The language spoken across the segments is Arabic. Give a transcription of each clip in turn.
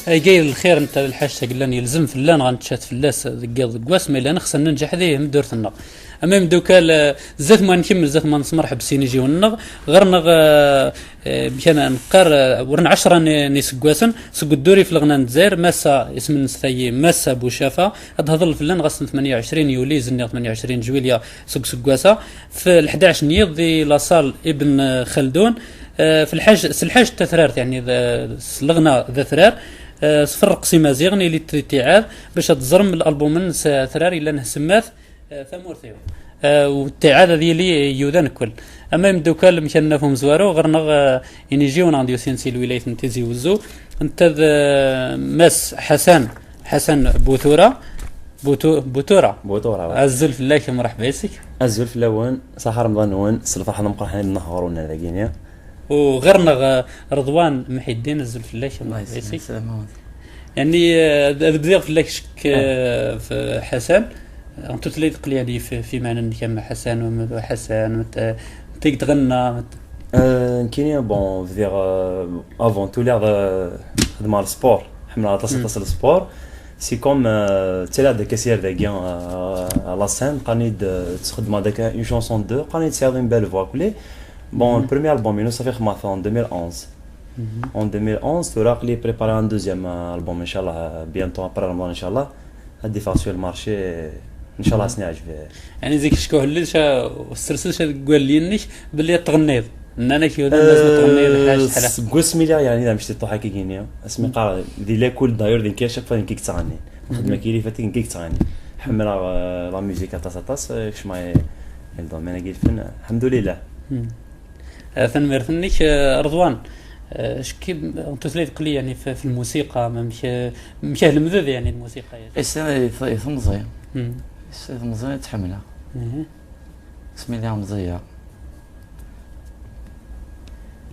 اي جاي الخير انت الحاشة قلنا يلزم فلان غنتشات فلاس دقيض قواس ما الا خصنا ننجح هذه مدورتنا. اما دوكا زات ما نكمل زات ما نسمر حبسين يجيو النغ غير نغ كان نقار ورن 10 نيسكواسن سوق الدوري في الغنان الجزائر ماسا اسم نستي ماسا بوشافا هذا هضل فلان غسن 28 يوليو زني 28 جويليا سوق سكواسا في ال 11 نيض ذي لاصال ابن خلدون في الحاج تثرارت يعني الغنى ذا ثرار صفر قسيمه زيغني اللي تيعاد باش تزرم الالبوم ثرار الا نسمات ثمورثيو والتعاده ديالي يودان كل. اما يمدو كال مشان فهم زوارو غير يعني يجيونا عند يوسينسي الولايات نتيزي وزو انت ماس حسن بوتورا الزلف الله مرحبا بك الزلف لون صح رمضان وين صلفه حنا مقرحين النهارنا ذاكينيا وغير رضوان محي الدين الزلف الله مرحبا بك يعني بدي في لك شك في حسن انت تلي تقول يعني في معنى كما حسن وحسن تيك تغنى كاينه بون فيغ افون تو لير خدمه السبور حمله تصل السبور سي كوم تلا داك كاسير داكيا لا سين قاني تخدم هذاك اون شونسون دو قاني تسيرين بال فوا كلي بون البريمير البوم منو صافي خدمت en 2011 en 2011 توراق لي بريباري ان دوزيام البوم ان شاء الله بيانتو ابري رمضان ان شاء الله هادي فاسيو المارشي ان شاء الله سني عجب يعني زيك شكون اللي السلسله قال لي نيش باللي تغنيض ان انا كي لازم تغني حاجه حلا قسم لي يعني اذا مشيت طوحه كينيا اسمي قال دي لا كل داير دين كاش فين كيك تغني خدمه كيلي فاتين كيك تغني حمل لا ميوزيك تاع اش ما الدوم انا قلت فن الحمد لله ثنمر ثنيك رضوان شكي انت تقول لي يعني في الموسيقى ما مشى المذذ يعني الموسيقى السنه ثمزيه مزيه تحملها اسمي لها مزيه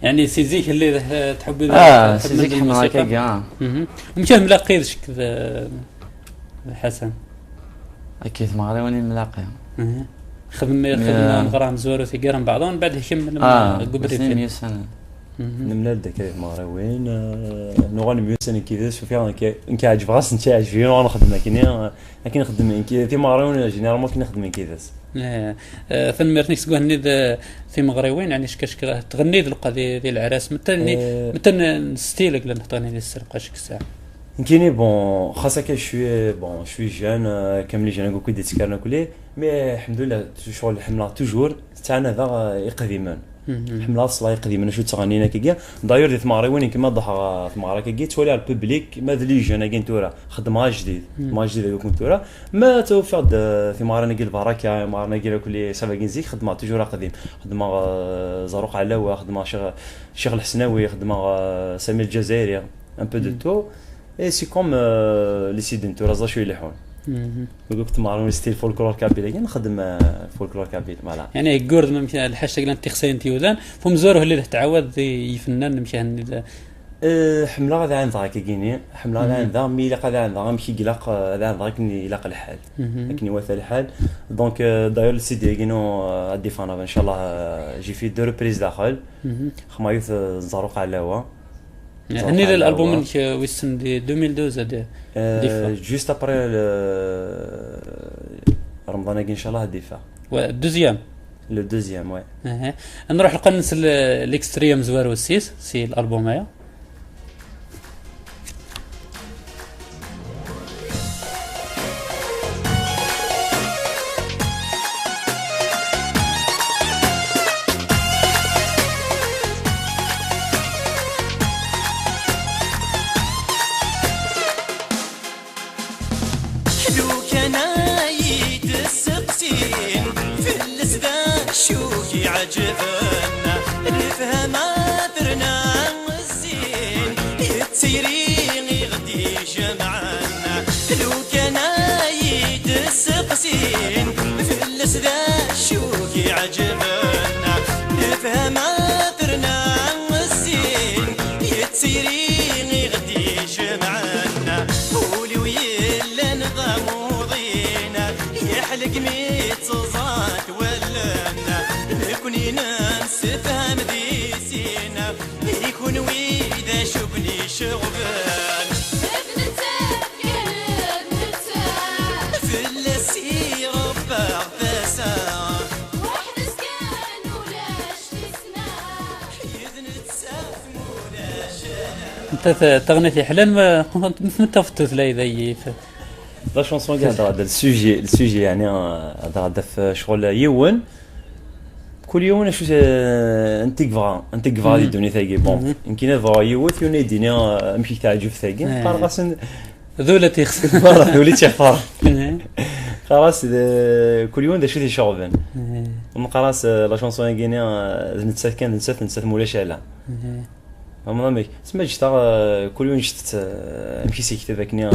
يعني سيزيك اللي تحب سيزيك حملها كاع ومشى ملاقي شك حسن اكيد ما غير واني ملاقي خدمنا غرام زورو تيقرن بعضهم بعد يكمل قبري سنه نملا داك مغراوين نغني ميوسن كذا شوفي انك عاجب راس انت عاجبني وانا نخدم كاين نخدم كذا في مغراوين جينيرالمون كي نخدم كذا فنمرتني تقول في مغراوين يعني شكا تغني القضيه ديال العراس مثلا ستيلك لان نحطاني السرقه شك الساعه كايني بون خاصك شوي جان كاملين جان نقول كي تسكرنا كلي مي الحمد لله شغل الحمله توجور تاعنا ذا يقديمان حمله اصلا يقديمان شو تغنينا كيا داير دي ثماري وين كيما ضحى ثماري كي تولي على البوبليك ما لي جانا كاين تورا خدمه جديد ما جديد يكون تورا ما توفى ثماري نقول بركه ما نقول كل سباقين زيك خدمه توجور قديم خدمه زروق علاوه خدمه شيخ الحسناوي خدمه سمير الجزائري ان بو دو تو اي سي كوم لي سيدين تورا شويه يلحون قلت معلومه ستيل فولكلور كابيل نخدم فولكلور كابيل مالا يعني يقرد ممكن الحاشا قلنا تخسين تيودان فم زوره اللي تعود يفنن مشى حمله غدا عند ذاك كيني حمله غدا عند ذا مي غدا عند ذا مشي قلق غدا عند ذاك يلاق الحال لكن وث الحال دونك داير السيدي كينو ديفانا ان شاء الله جي في دو ريبريز داخل خمايوث زروق علاوه هني الالبوم ويسن دي 2012 دي جوست ابري رمضان ان شاء الله الدفاع والدوزيام لو دوزيام وي نروح نقنص الاكستريم زوار والسيس سي الالبوم هيا عجبنا نفهم عذرنا والزين يتسيري غدي جمعنا لو كان يتسقسين في الاسدا شوقي عجبنا نفهم عذرنا والزين يتسيري غدي جمعنا قولي ويلا نضموضينا يحلق ميت صوت ولنا نكوني نسفهم ذي سينا يكون ويدا شوفني شغبان انت تغني حلال ما متى فتوت لا ذي لا شونسون كاع هذا السوجي يعني هذا في شغل يون كل يوم شو انتيك فا دوني ثاقي بون يمكن هذا يوث يونيديني امشي تعجب ثاقي خلاص ذولا تيخسر ذولي تيخفر خلاص كل يوم شو ذي شغل خلاص لا شونسون كاينه نتسات كان نتسات مولاش على ما ميك سما جتا كل يوم شفت امشي سيكتب ذاكني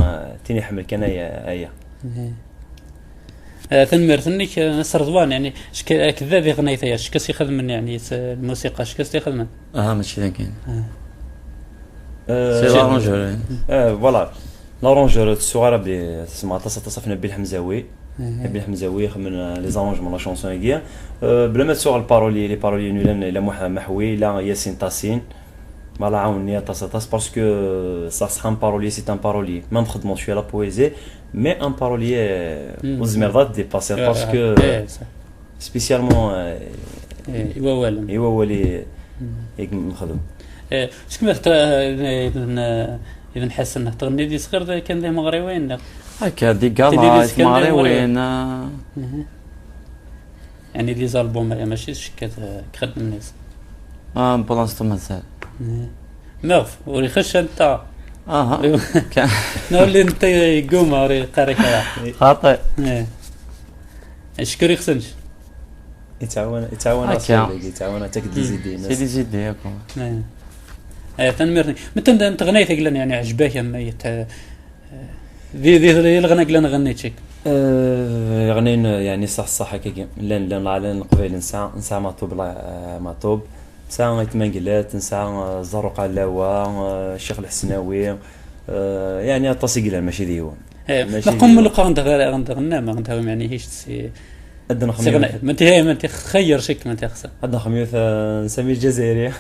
تاني حمل كان هيا ثنمر ثنيك نصر رضوان يعني كذاب غنيت اش كسي خدم يعني الموسيقى اش كسي خدم ماشي ذا كاين سي لارونجور فوالا لارونجور الصغيره بلي تسمع تصف نبيل حمزاوي نبيل حمزاوي خمن لي زارونجمون لا شونسون هي بلا ما تسوغ البارولي لي بارولي نولان لا محوي لا ياسين تاسين مالا عاوني تصاطاس باسكو ça sera un parolier c'est un parolier même خدمو شويه لا بويزي mais un parolier وزمرات ديباسي باسكو سبيسيالمون ايوا ولي هيك نخدم اش كما اذا نحس انه تغني دي صغير كان ذي مغريوين هكا دي كالا مغريوين يعني دي زالبوم ماشي شكات كخدم الناس بلانستو مازال نوف وري خش انت كان نولي انت يقوم وري قاري خاطئ اشكري خصنش يتعاون تاك سيدي زيدي ياكم تنمرني متى انت غنيت قلنا يعني عجباك اما ذي الغنى قلنا غنيتك غنين يعني صح هكا لان على قبيل نساء ما طوب ساعة يتمنقلات نساء زروق علاوة الشيخ الحسناوي يعني التصي قلنا ماشي ذيون نقوم من القرن غنى ما غنتهم يعني هيش تسي عندنا ما انت خير شك ما انت خسر عندنا خميس نسمي الجزائري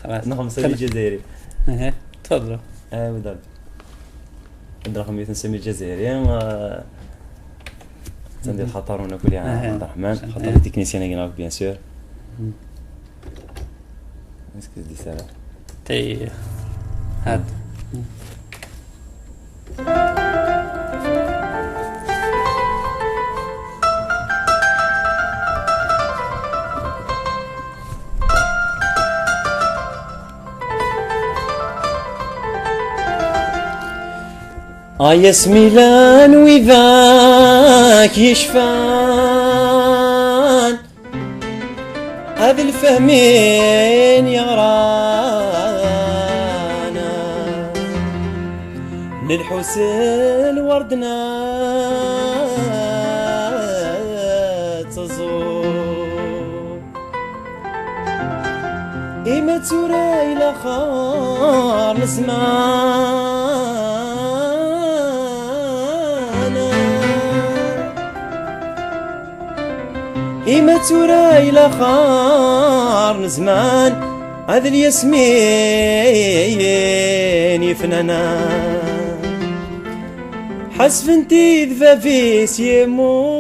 خلاص نسمي الجزائري تفضلوا ودار عندنا خميس نسمي الجزائري عندي خطر ونقول يا عبد الرحمن خطر التكنيسيان هنا بيان سور اسكو دي سالا تي هاد ياسميلان وذاك يشفان هذا الفهمين يغرانا للحسن وردنا تزور إما تورا إلى خار نسمان إما تورا إلى خار زمان هذا الياسمين يفنانا حسف انتي ذفافيس يموثا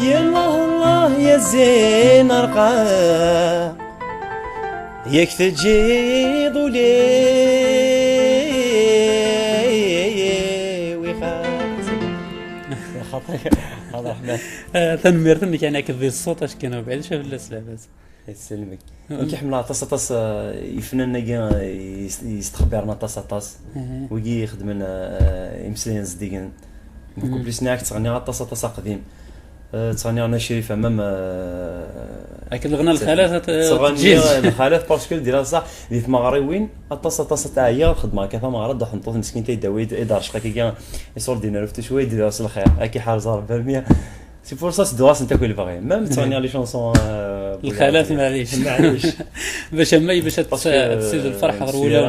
يا الله يا زين أرقى ياك تجي ظلي هذا رحمة تنمير ثني كان ياكل ذي الصوت اش كانوا بعد شاف الناس لاباس يسلمك انت حملا طاس يفنن نجا يستخبرنا طاس ويجي يخدم لنا يمسلين زديقن بوكو بليس ناك تغني طاس قديم تغني انا شريف امام اكل الغنى الخالات تغني الخالات باسكو ديرها صح ديت مغريوين طاس تاع هي الخدمه كيف مغرد حنطوط مسكين تيداوي يدار شقا كي يصور دينا رفت شويه يدير راس الخير هاكي حال زار بالمية سي فور سا دواس انت كل باغي ميم تغني لي شونسون الخالات معليش باش تسيد الفرحه غروله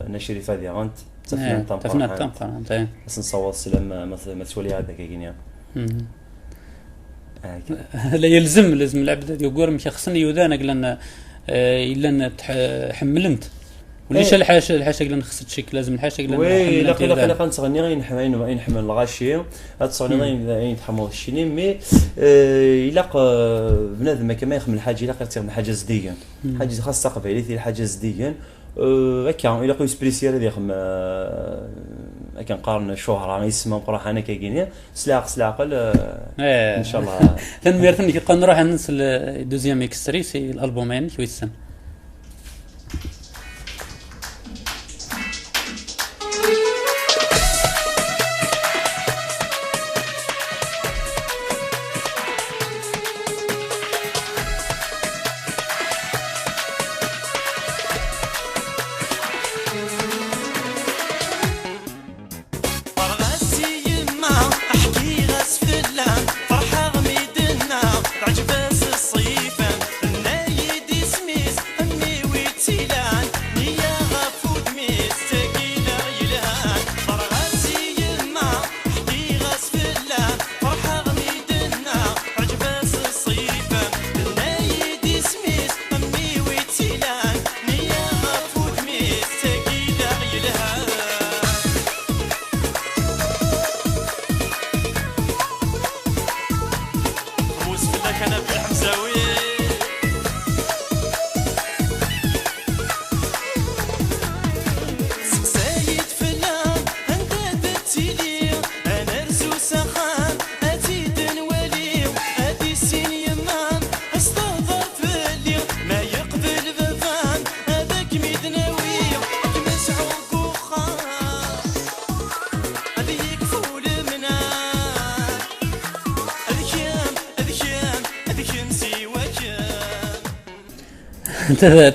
انا شريف هذه انت تفنى الطنقه انت بس نصور السلام ما تولي هذاك كاين لا لازم العبد يقول مش خصني يودانا قلنا الا حملنت ولا شي الحاجه اللي خصت شيك لازم الحاجه اللي وي لا كنتغني غير نحمل الغاشي هاد الصوني غير يتحمل الشيني مي الا بنادم كما يخمم الحاجه الا قرتي حاجه زديا حاجه خاصه قبيله حاجه زديا هكا الا قوي سبيسيال هذا يخم كنقارن شهره يسمى مقروح انا كاينين سلاقل ان شاء الله تنميرتني كنبقى نروح ننس دوزيام اكستري سي الالبومين شويه السن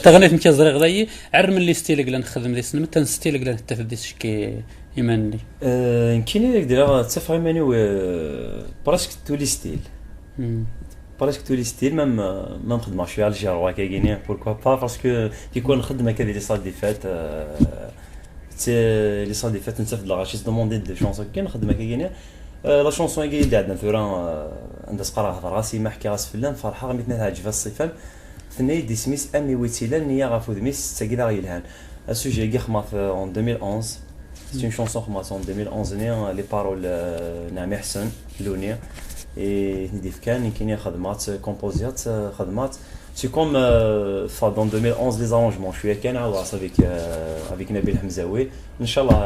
تغنيت مكي زريغ ضي عر من لي ستيل قلا نخدم دي سنه متى ستيل قلا حتى في ديس شكي يماني يمكن لك دير تصفر يماني براسك تولي ستيل براسك تولي ستيل ما نخدم شويه على الجيروا كاينين بوركوا با باسكو كيكون نخدم هكا لي صال دي فات لي صال دي فات نتفد لا غاشي دوموندي دي شونسون كي نخدم كاينين لا شونسون كي عندنا ثورا عند سقرا هضر راسي ما حكي راس فلان فرحه غميتنا تعجب الصيفان ثني دي سميس امي ويتيلان نيا غافو دميس تاكيدا يلهان السوجي كي خمات en 2011 c'est une chanson خمات en 2011 ني لي بارول نعمي حسن لوني اي نديف كان كاين خدمات كومبوزيات خدمات سي كوم فا dans 2011 les arrangements شويه كان عاوز avec نبيل حمزاوي ان شاء الله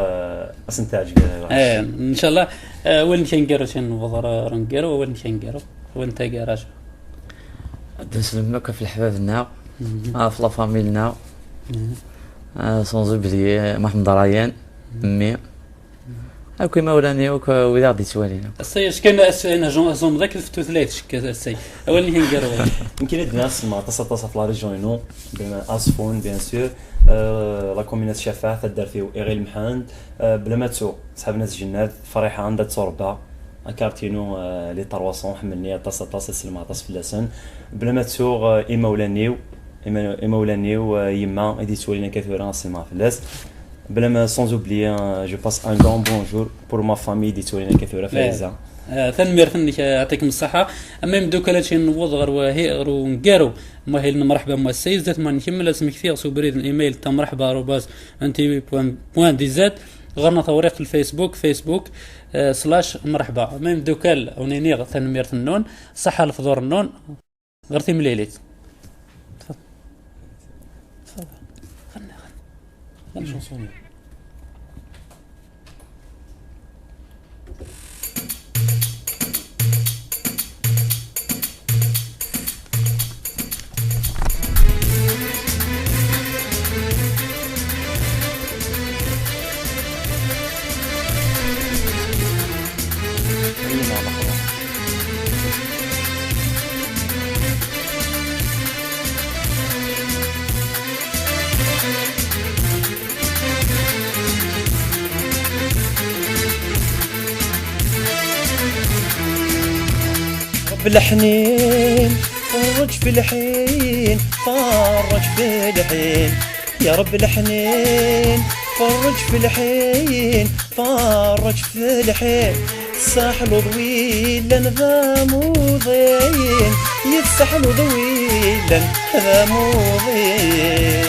اسنتاج ان شاء الله وين كنقرا شي نفضر رنقرا وين كنقرا وين تا كراج نسلم لك في الحبابنا في لا فاميلنا سون زوبلي محمد ريان مي هاكي مولاني وإذا غادي توالينا السي اش كان اسئله جون ذاك في ثلاث شك السي اول اللي كنقرا يمكن هاد الناس ما تصاتصا في لا ريجون نو اسفون بيان سور لا كومينات شفاف دار فيه ايغيل محمد بلا ما تسوق صحاب ناس جنات فريحه عندها تصوربا كارتينو لي 300 حملني تصاتصا سلمى تص فلاسن بلا ما تسوق ايمولانيو يما ايدي تولينا كثيرا سلمى فلاس بلا ما سون اوبليي جو باس ان غران بونجور بور ما فامي دي تولينا كثيرا فايزه تنمير ثني يعطيكم الصحه اما يبدو كلاشي نوض غير وهي غير ونقارو ماهي مرحبا مع السيد ذات ما نكمل لازم كثير سو بريد الايميل تاع مرحبا روباز انتي بوان دي زاد غيرنا توريق الفيسبوك فيسبوك سلاش مرحبا ما يبدو كال اونيني تنمير النون صحه الفضور النون غير تيمليليت تفضل غني شونسوني بالحنين فرج في الحين فرج في الحين يا رب الحنين فرج في الحين فرج في الحين ساحل ضويلا ذا موضين يتسحل ضويلا ذا موضين